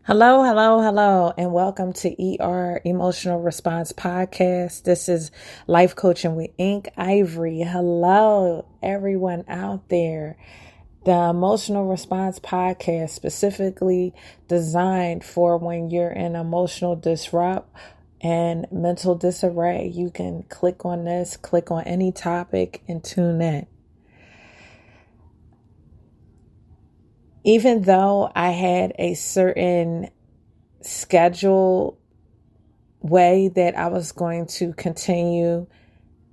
Hello, hello, hello, and welcome to Emotional Response Podcast. This is Life Coaching with Ink Ivory. Hello, everyone out there. The Emotional Response Podcast specifically designed for when you're in emotional disrupt and mental disarray. You can click on this, click on any topic, and tune in. Even though I had a certain schedule way that I was going to continue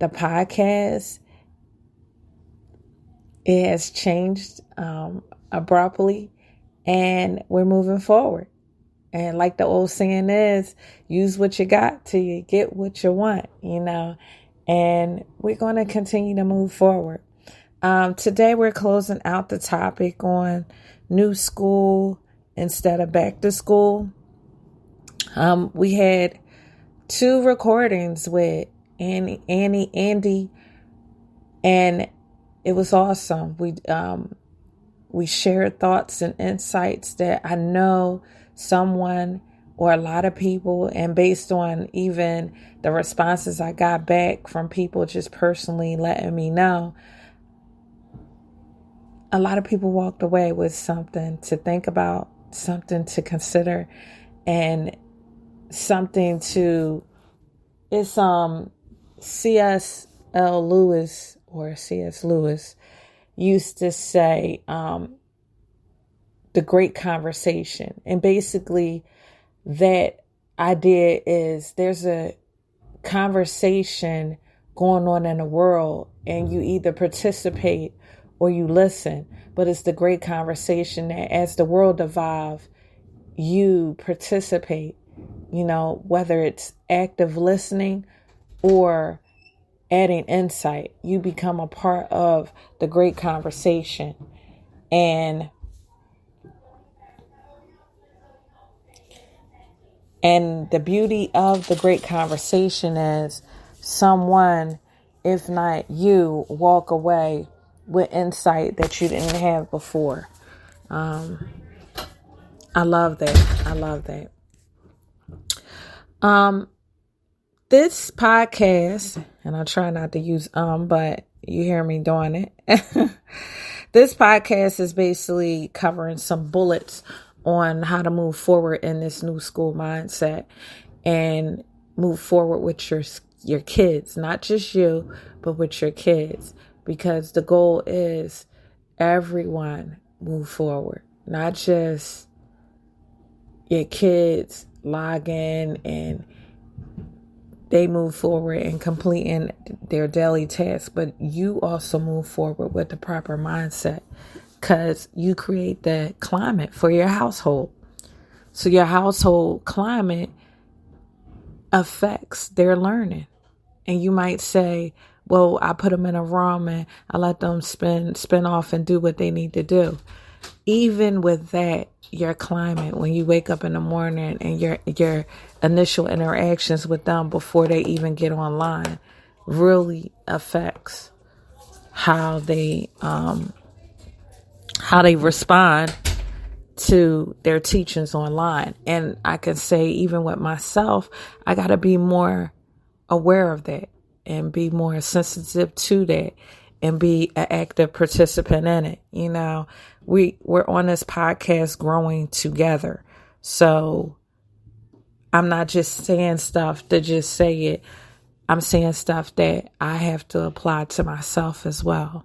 the podcast, it has changed abruptly, and we're moving forward. And like the old saying is, use what you got till you get what you want, and we're going to continue to move forward. Today we're closing out the topic on new school instead of back to school. We had 2 recordings with Andy, and it was awesome. We shared thoughts and insights that I know someone or a lot of people, and based on even the responses I got back from people just personally letting me know, a lot of people walked away with something to think about, something to consider, and something to, it's C.S. Lewis used to say, the great conversation. And basically that idea is there's a conversation going on in the world, and you either participate or you listen, but it's the great conversation that as the world evolves, you participate, whether it's active listening or adding insight, you become a part of the great conversation. And the beauty of the great conversation is someone, if not you, walk away with insight that you didn't have before. I love that. This podcast, and I try not to use but you hear me doing it. This podcast is basically covering some bullets on how to move forward in this new school mindset and move forward with your kids, not just you, but with your kids, because the goal is everyone move forward, not just your kids log in and they move forward and completing their daily tasks, but you also move forward with the proper mindset, because you create the climate for your household. So your household climate affects their learning. And you might say, well, I put them in a room and I let them spin off and do what they need to do. Even with that, your climate, when you wake up in the morning and your initial interactions with them before they even get online, really affects how they respond to their teachings online. And I can say, even with myself, I got to be more aware of that and be more sensitive to that and be an active participant in it. We're on this podcast growing together. So I'm not just saying stuff to just say it. I'm saying stuff that I have to apply to myself as well.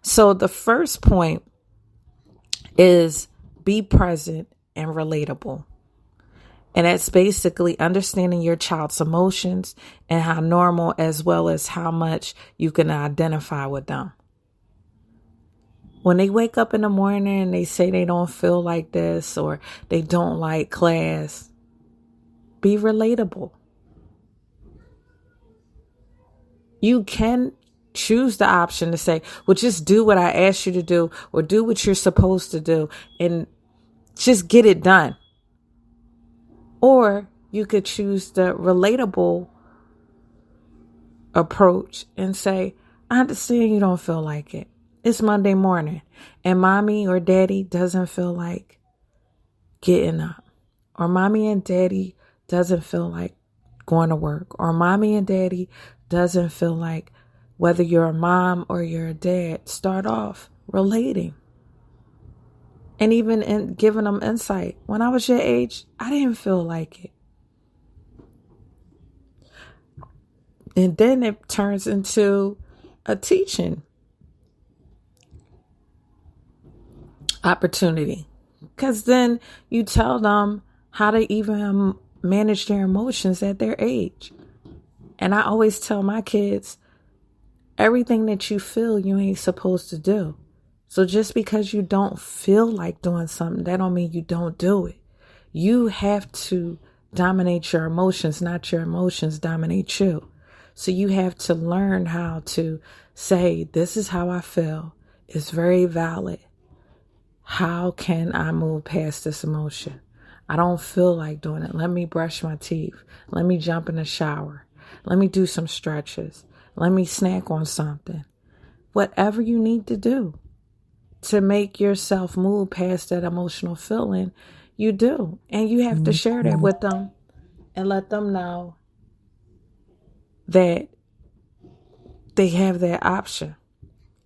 So the first point is be present and relatable. And that's basically understanding your child's emotions and how normal, as well as how much you can identify with them. When they wake up in the morning and they say they don't feel like this or they don't like class, be relatable. You can choose the option to say, well, just do what I asked you to do or do what you're supposed to do and just get it done. Or you could choose the relatable approach and say, I understand you don't feel like it. It's Monday morning and mommy or daddy doesn't feel like getting up. or mommy and daddy doesn't feel like going to work, or mommy and daddy doesn't feel like, whether you're a mom or you're a dad, start off relating. And even in giving them insight. When I was your age, I didn't feel like it. And then it turns into a teaching opportunity. Because then you tell them how to even manage their emotions at their age. And I always tell my kids, everything that you feel, you ain't supposed to do. So just because you don't feel like doing something, that don't mean you don't do it. You have to dominate your emotions, not your emotions dominate you. So you have to learn how to say, this is how I feel. It's very valid. How can I move past this emotion? I don't feel like doing it. Let me brush my teeth. Let me jump in the shower. Let me do some stretches. Let me snack on something. Whatever you need to do to make yourself move past that emotional feeling, you do. And you have to share that with them and let them know that they have that option.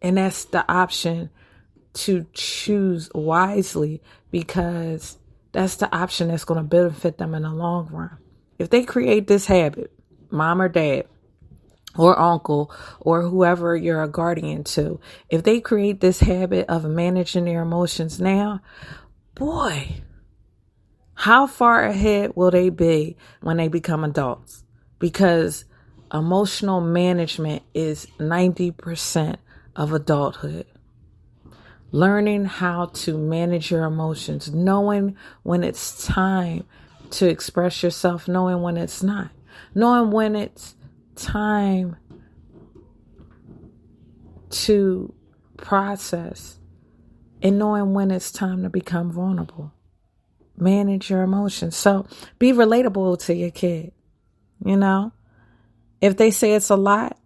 And that's the option to choose wisely, because that's the option that's going to benefit them in the long run. If they create this habit, mom or dad or uncle or whoever you're a guardian to, if they create this habit of managing their emotions now, boy, how far ahead will they be when they become adults? Because emotional management is 90% of adulthood. Learning how to manage your emotions, knowing when it's time to express yourself, knowing when it's not, knowing when it's time to process, and knowing when it's time to become vulnerable. Manage your emotions. So be relatable to your kid. You know, if they say it's a lot,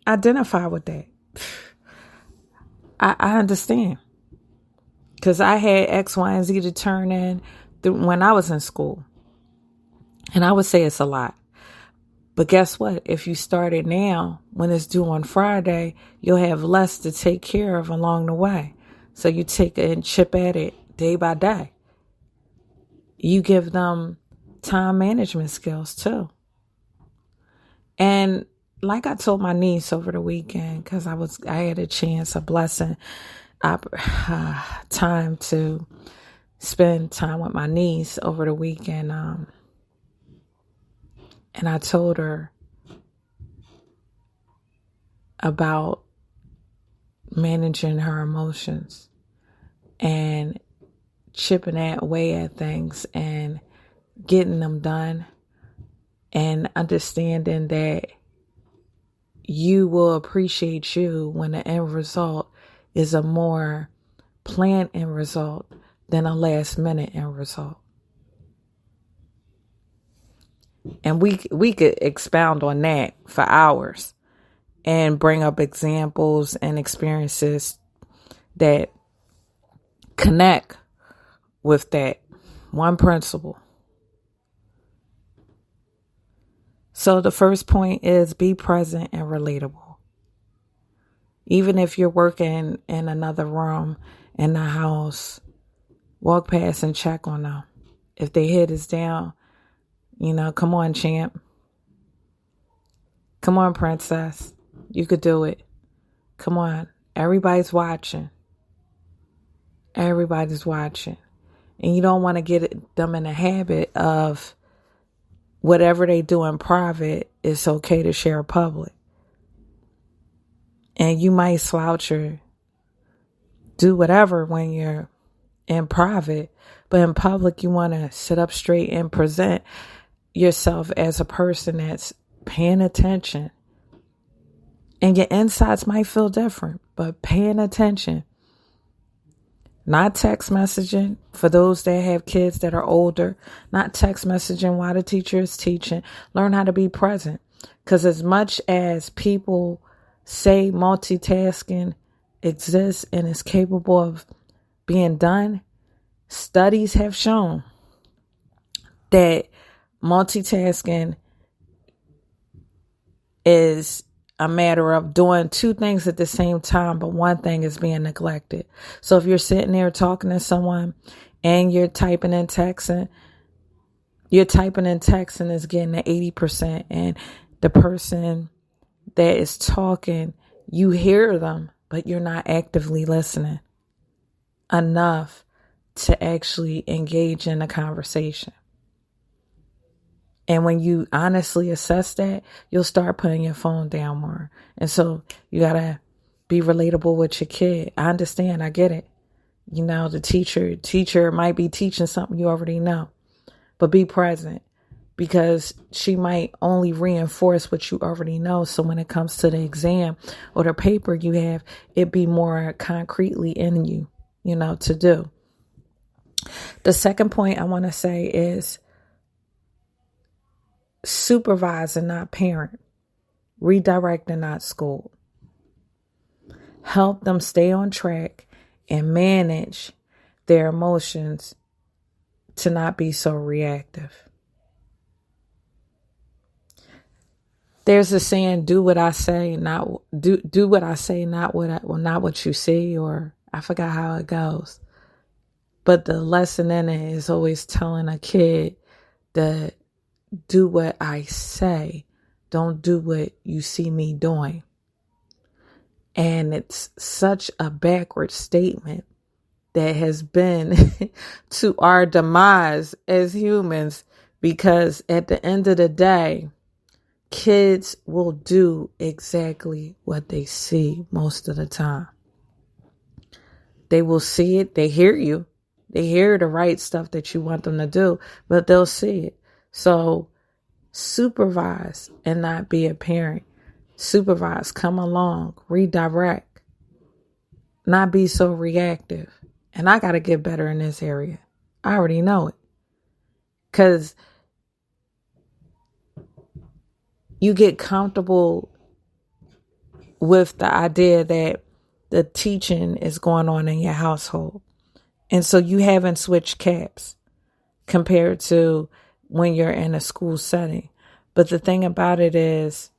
identify with that. I understand, because I had X, Y, and Z to turn in when I was in school. And I would say it's a lot. But guess what? If you start it now, when it's due on Friday, you'll have less to take care of along the way. So you take it and chip at it day by day. You give them time management skills too. And like I told my niece over the weekend, because I had a chance, a blessing, time to spend time with my niece over the weekend. And I told her about managing her emotions and chipping away at things and getting them done, and understanding that you will appreciate you when the end result is a more planned end result than a last minute end result. And we could expound on that for hours and bring up examples and experiences that connect with that one principle. So the first point is be present and relatable. Even if you're working in another room in the house, walk past and check on them. If their head is down, come on, champ. Come on, princess. You could do it. Come on. Everybody's watching. Everybody's watching. And you don't want to get them in a habit of whatever they do in private, it's okay to share in public. And you might slouch or do whatever when you're in private, but in public, you want to sit up straight and present yourself as a person that's paying attention. And your insides might feel different, but paying attention. Not text messaging for those that have kids that are older. Not text messaging while the teacher is teaching. Learn how to be present. Because as much as people say multitasking exists and is capable of being done, studies have shown that multitasking is a matter of doing two things at the same time, but one thing is being neglected. So if you're sitting there talking to someone and you're typing and texting is getting to 80%, and the person that is talking, you hear them, but you're not actively listening enough to actually engage in a conversation. And when you honestly assess that, you'll start putting your phone down more. And so you got to be relatable with your kid. I understand. I get it. You know, the teacher might be teaching something you already know, but be present, because she might only reinforce what you already know. So when it comes to the exam or the paper you have, it be more concretely in you, to do. The second point I want to say is supervise and not parent. Redirect and not school. Help them stay on track and manage their emotions to not be so reactive. There's a saying, do what I say, not do what I say, not what you see, or I forgot how it goes. But the lesson in it is always telling a kid that do what I say, don't do what you see me doing. And it's such a backward statement that has been to our demise as humans, because at the end of the day, kids will do exactly what they see most of the time. They will see it. They hear you. They hear the right stuff that you want them to do, but they'll see it. So supervise and not be a parent. Supervise, come along, redirect, not be so reactive. And I got to get better in this area. I already know it. Because you get comfortable with the idea that the teaching is going on in your household. And so you haven't switched caps compared to when you're in a school setting. But the thing about it is,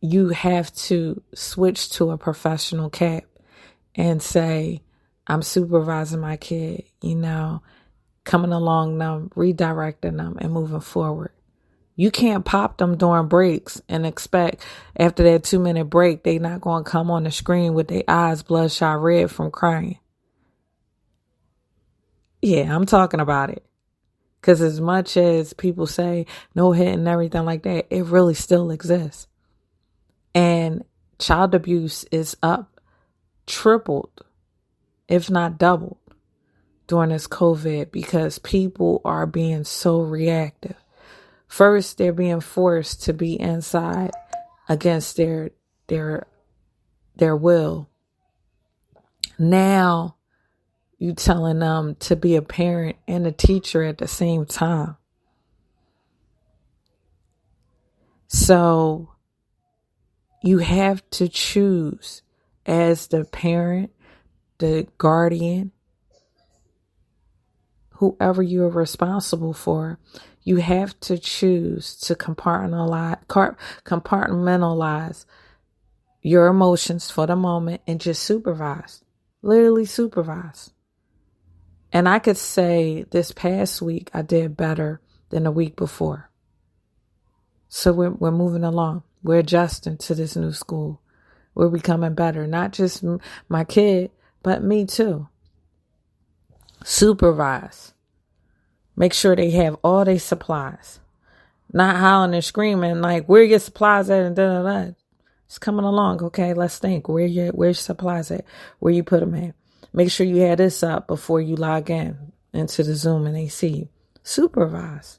you have to switch to a professional cap and say, I'm supervising my kid, coming along them, redirecting them and moving forward. You can't pop them during breaks and expect after that 2-minute break, they not going to come on the screen with their eyes bloodshot red from crying. Yeah, I'm talking about it. Because as much as people say no hit and everything like that, it really still exists. And child abuse is up, tripled, if not doubled, during this COVID, because people are being so reactive. First, they're being forced to be inside against their will. Now, you telling them to be a parent and a teacher at the same time. So you have to choose as the parent, the guardian, whoever you're responsible for. You have to choose to compartmentalize your emotions for the moment and just supervise. Literally supervise. And I could say this past week I did better than the week before. So we're moving along. We're adjusting to this new school. We're becoming better. Not just my kid, but me too. Supervise. Make sure they have all their supplies. Not howling and screaming like, where your supplies at and da-da-da. It's coming along. Okay, let's think. Where's your supplies at? Where you put them at? Make sure you have this up before you log into the Zoom and they see you. Supervise.